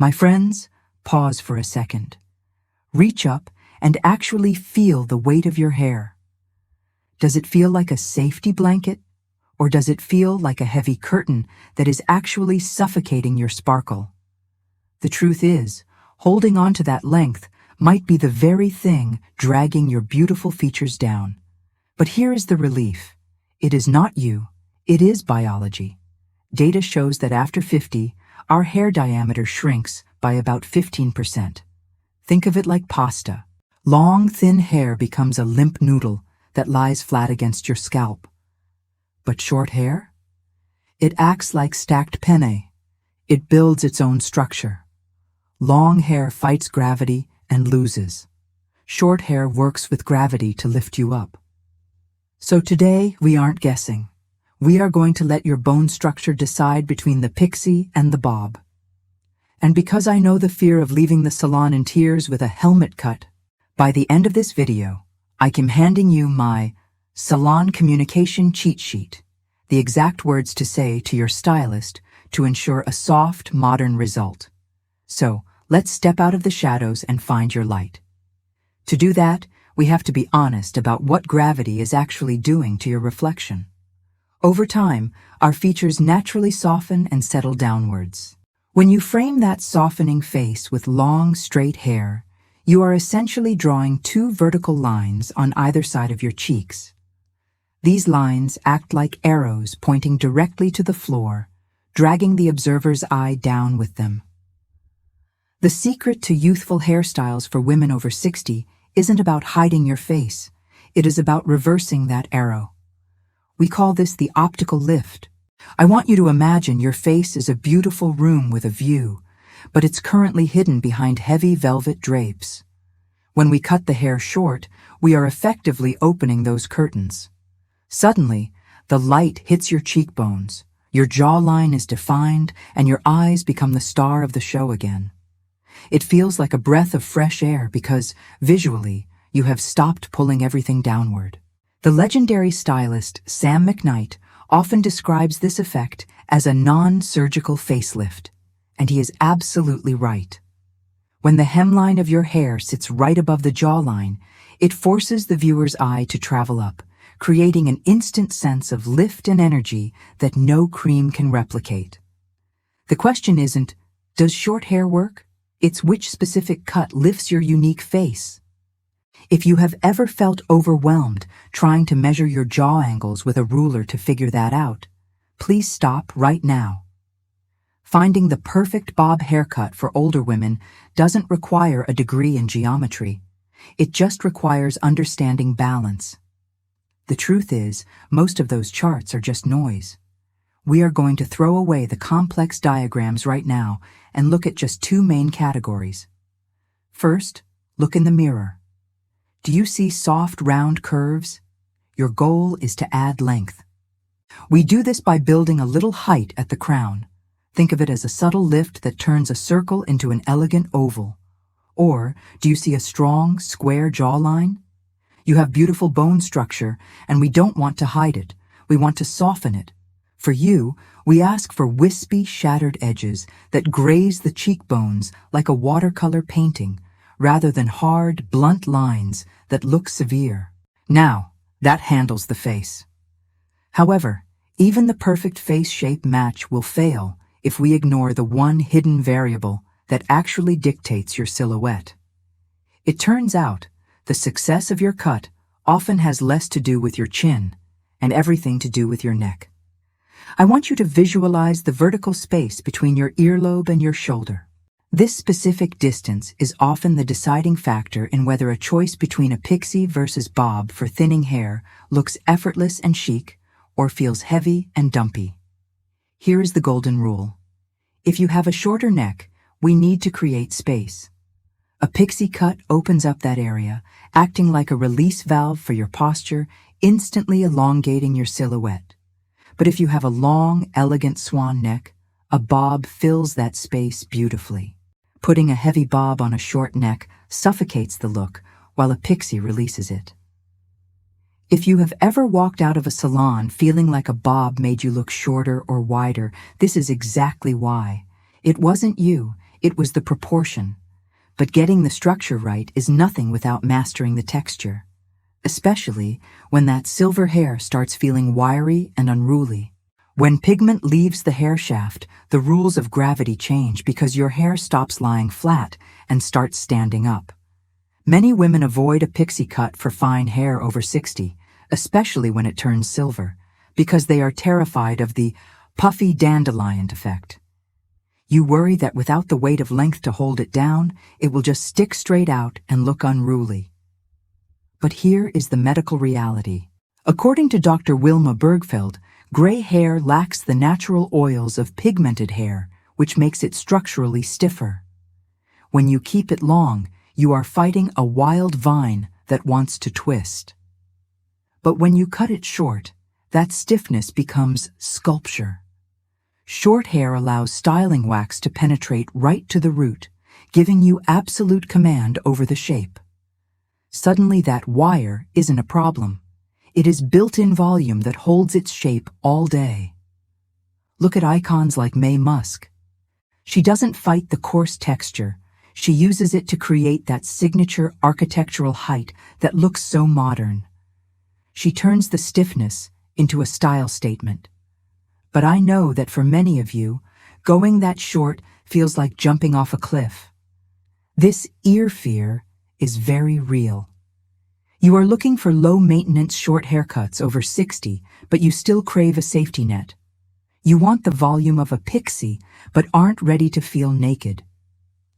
My friends, pause for a second. Reach up and actually feel the weight of your hair. Does it feel like a safety blanket? Or does it feel like a heavy curtain that is actually suffocating your sparkle? The truth is, holding on to that length might be the very thing dragging your beautiful features down. But here is the relief. It is not you, it is biology. Data shows that after 50, our hair diameter shrinks by about 15%. Think of it like pasta. Long, thin hair becomes a limp noodle that lies flat against your scalp. But short hair? It acts like stacked penne. It builds its own structure. Long hair fights gravity and loses. Short hair works with gravity to lift you up. So today, we aren't guessing. We are going to let your bone structure decide between the pixie and the bob. And because I know the fear of leaving the salon in tears with a helmet cut, by the end of this video, I am handing you my salon communication cheat sheet, the exact words to say to your stylist to ensure a soft, modern result. So, let's step out of the shadows and find your light. To do that, we have to be honest about what gravity is actually doing to your reflection. Over time, our features naturally soften and settle downwards. When you frame that softening face with long, straight hair, you are essentially drawing two vertical lines on either side of your cheeks. These lines act like arrows pointing directly to the floor, dragging the observer's eye down with them. The secret to youthful hairstyles for women over 60 isn't about hiding your face. It is about reversing that arrow. We call this the optical lift. I want you to imagine your face is a beautiful room with a view, but it's currently hidden behind heavy velvet drapes. When we cut the hair short, we are effectively opening those curtains. Suddenly, the light hits your cheekbones, your jawline is defined, and your eyes become the star of the show again. It feels like a breath of fresh air because, visually, you have stopped pulling everything downward. The legendary stylist Sam McKnight often describes this effect as a non-surgical facelift, and he is absolutely right. When the hemline of your hair sits right above the jawline, it forces the viewer's eye to travel up, creating an instant sense of lift and energy that no cream can replicate. The question isn't, does short hair work? It's which specific cut lifts your unique face. If you have ever felt overwhelmed trying to measure your jaw angles with a ruler to figure that out, please stop right now. Finding the perfect bob haircut for older women doesn't require a degree in geometry. It just requires understanding balance. The truth is, most of those charts are just noise. We are going to throw away the complex diagrams right now and look at just two main categories. First, look in the mirror. Do you see soft, round curves? Your goal is to add length. We do this by building a little height at the crown. Think of it as a subtle lift that turns a circle into an elegant oval. Or, do you see a strong, square jawline? You have beautiful bone structure, and we don't want to hide it. We want to soften it. For you, we ask for wispy, shattered edges that graze the cheekbones like a watercolor painting, rather than hard, blunt lines that look severe. Now, that handles the face. However, even the perfect face shape match will fail if we ignore the one hidden variable that actually dictates your silhouette. It turns out, the success of your cut often has less to do with your chin and everything to do with your neck. I want you to visualize the vertical space between your earlobe and your shoulder. This specific distance is often the deciding factor in whether a choice between a pixie versus bob for thinning hair looks effortless and chic or feels heavy and dumpy. Here is the golden rule. If you have a shorter neck, we need to create space. A pixie cut opens up that area, acting like a release valve for your posture, instantly elongating your silhouette. But if you have a long, elegant swan neck, a bob fills that space beautifully. Putting a heavy bob on a short neck suffocates the look, while a pixie releases it. If you have ever walked out of a salon feeling like a bob made you look shorter or wider, this is exactly why. It wasn't you, It was the proportion. But getting the structure right is nothing without mastering the texture, especially when that silver hair starts feeling wiry and unruly. When pigment leaves the hair shaft, the rules of gravity change because your hair stops lying flat and starts standing up. Many women avoid a pixie cut for fine hair over 60, especially when it turns silver, because they are terrified of the puffy dandelion effect. You worry that without the weight of length to hold it down, it will just stick straight out and look unruly. But here is the medical reality. According to Dr. Wilma Bergfeld, gray hair lacks the natural oils of pigmented hair, which makes it structurally stiffer. When you keep it long, you are fighting a wild vine that wants to twist. But when you cut it short, that stiffness becomes sculpture. Short hair allows styling wax to penetrate right to the root, giving you absolute command over the shape. Suddenly that wire isn't a problem. It is built-in volume that holds its shape all day. Look at icons like Mae Musk. She doesn't fight the coarse texture. She uses it to create that signature architectural height that looks so modern. She turns the stiffness into a style statement. But I know that for many of you, going that short feels like jumping off a cliff. This ear fear is very real. You are looking for low-maintenance short haircuts over 60, but you still crave a safety net. You want the volume of a pixie, but aren't ready to feel naked.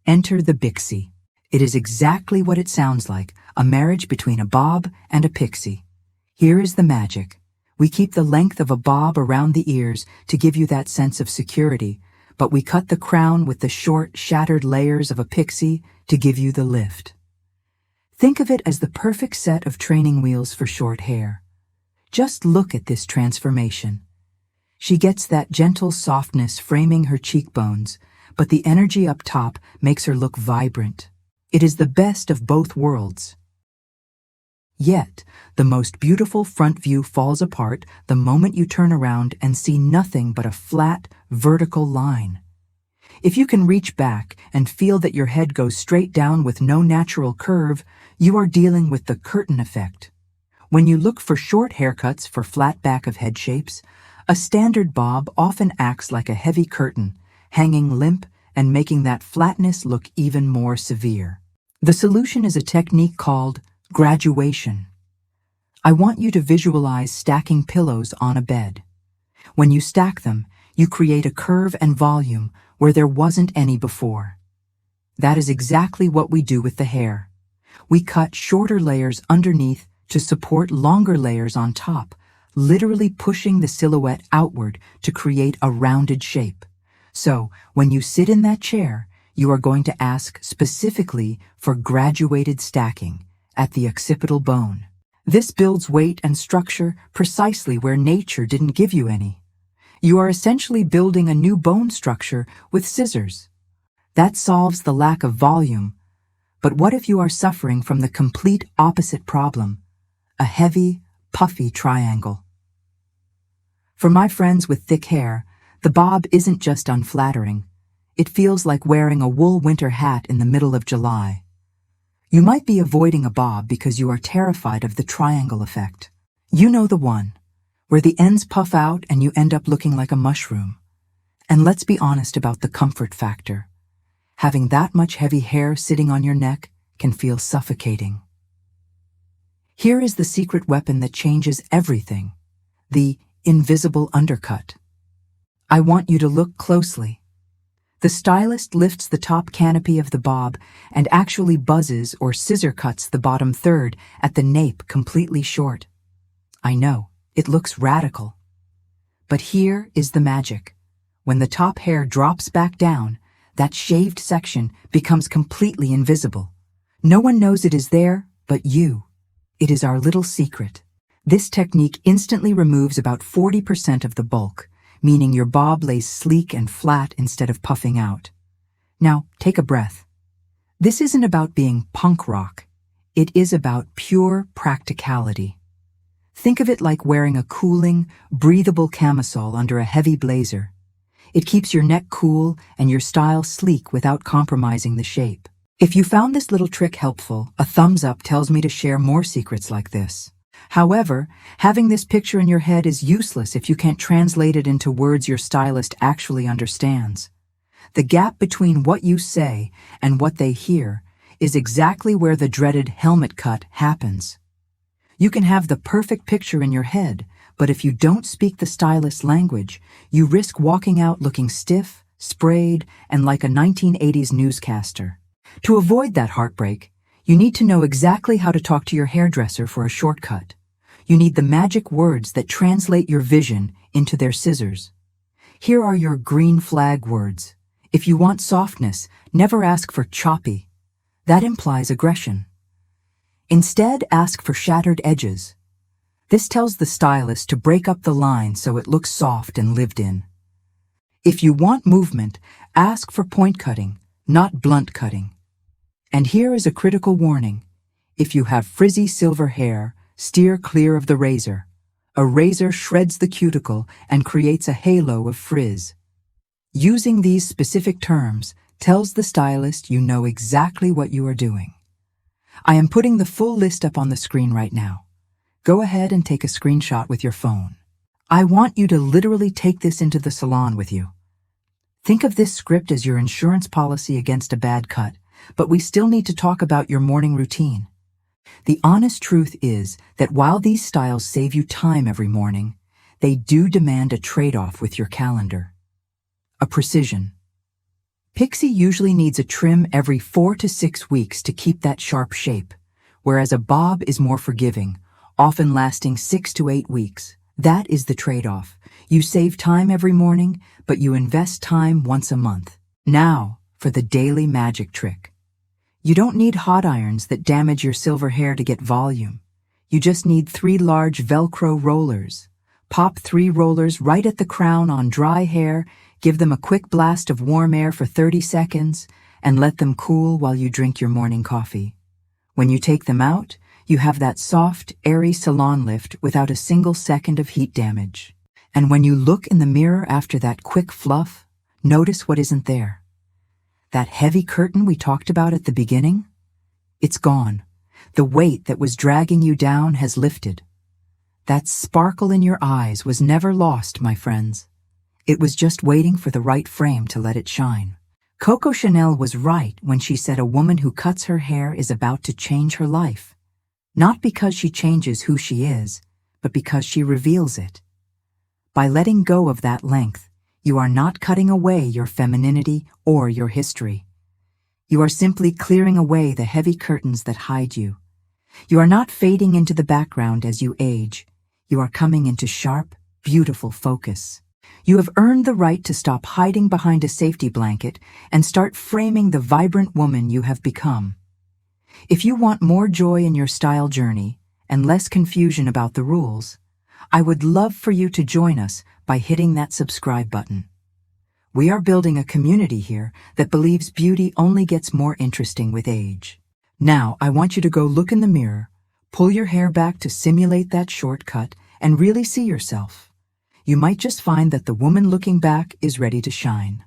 Enter the Pixie. It is exactly what it sounds like, a marriage between a bob and a pixie. Here is the magic. We keep the length of a bob around the ears to give you that sense of security, but we cut the crown with the short, shattered layers of a pixie to give you the lift. Think of it as the perfect set of training wheels for short hair. Just look at this transformation. She gets that gentle softness framing her cheekbones, but the energy up top makes her look vibrant. It is the best of both worlds. Yet, the most beautiful front view falls apart the moment you turn around and see nothing but a flat, vertical line. If you can reach back and feel that your head goes straight down with no natural curve, you are dealing with the curtain effect. When you look for short haircuts for flat back of head shapes, a standard bob often acts like a heavy curtain, hanging limp and making that flatness look even more severe. The solution is a technique called graduation. I want you to visualize stacking pillows on a bed. When you stack them, you create a curve and volume where there wasn't any before. That is exactly what we do with the hair. We cut shorter layers underneath to support longer layers on top, literally pushing the silhouette outward to create a rounded shape. So, when you sit in that chair, you are going to ask specifically for graduated stacking at the occipital bone. This builds weight and structure precisely where nature didn't give you any. You are essentially building a new bone structure with scissors. That solves the lack of volume. But what if you are suffering from the complete opposite problem? A heavy, puffy triangle. For my friends with thick hair, the bob isn't just unflattering. It feels like wearing a wool winter hat in the middle of July. You might be avoiding a bob because you are terrified of the triangle effect. You know the one, where the ends puff out and you end up looking like a mushroom. And let's be honest about the comfort factor. Having that much heavy hair sitting on your neck can feel suffocating. Here is the secret weapon that changes everything, the invisible undercut. I want you to look closely. The stylist lifts the top canopy of the bob and actually buzzes or scissor cuts the bottom third at the nape completely short. I know, it looks radical. But here is the magic. When the top hair drops back down, that shaved section becomes completely invisible. No one knows it is there but you. It is our little secret. This technique instantly removes about 40% of the bulk, meaning your bob lays sleek and flat instead of puffing out. Now, take a breath. This isn't about being punk rock. It is about pure practicality. Think of it like wearing a cooling, breathable camisole under a heavy blazer. It keeps your neck cool and your style sleek without compromising the shape. If you found this little trick helpful, a thumbs up tells me to share more secrets like this. However, having this picture in your head is useless if you can't translate it into words your stylist actually understands. The gap between what you say and what they hear is exactly where the dreaded helmet cut happens. You can have the perfect picture in your head, but if you don't speak the stylist's language, you risk walking out looking stiff, sprayed, and like a 1980s newscaster. To avoid that heartbreak, you need to know exactly how to talk to your hairdresser for a shortcut. You need the magic words that translate your vision into their scissors. Here are your green flag words. If you want softness, never ask for choppy. That implies aggression. Instead, ask for shattered edges. This tells the stylist to break up the line so it looks soft and lived in. If you want movement, ask for point cutting, not blunt cutting. And here is a critical warning. If you have frizzy silver hair, steer clear of the razor. A razor shreds the cuticle and creates a halo of frizz. Using these specific terms tells the stylist you know exactly what you are doing. I am putting the full list up on the screen right now. Go ahead and take a screenshot with your phone. I want you to literally take this into the salon with you. Think of this script as your insurance policy against a bad cut, but we still need to talk about your morning routine. The honest truth is that while these styles save you time every morning, they do demand a trade-off with your calendar. A precision. Pixie usually needs a trim every 4 to 6 weeks to keep that sharp shape, whereas a bob is more forgiving, often lasting 6 to 8 weeks. That is the trade-off. You save time every morning, but you invest time once a month. Now, for the daily magic trick. You don't need hot irons that damage your silver hair to get volume. You just need 3 large Velcro rollers. Pop 3 rollers right at the crown on dry hair, give them a quick blast of warm air for 30 seconds, and let them cool while you drink your morning coffee. When you take them out, you have that soft, airy salon lift without a single second of heat damage. And when you look in the mirror after that quick fluff, notice what isn't there. That heavy curtain we talked about at the beginning? It's gone. The weight that was dragging you down has lifted. That sparkle in your eyes was never lost, my friends. It was just waiting for the right frame to let it shine. Coco Chanel was right when she said a woman who cuts her hair is about to change her life. Not because she changes who she is, but because she reveals it. By letting go of that length, you are not cutting away your femininity or your history. You are simply clearing away the heavy curtains that hide you. You are not fading into the background as you age. You are coming into sharp, beautiful focus. You have earned the right to stop hiding behind a safety blanket and start framing the vibrant woman you have become. If you want more joy in your style journey and less confusion about the rules, I would love for you to join us by hitting that subscribe button. We are building a community here that believes beauty only gets more interesting with age. Now, I want you to go look in the mirror, pull your hair back to simulate that shortcut, and really see yourself. You might just find that the woman looking back is ready to shine.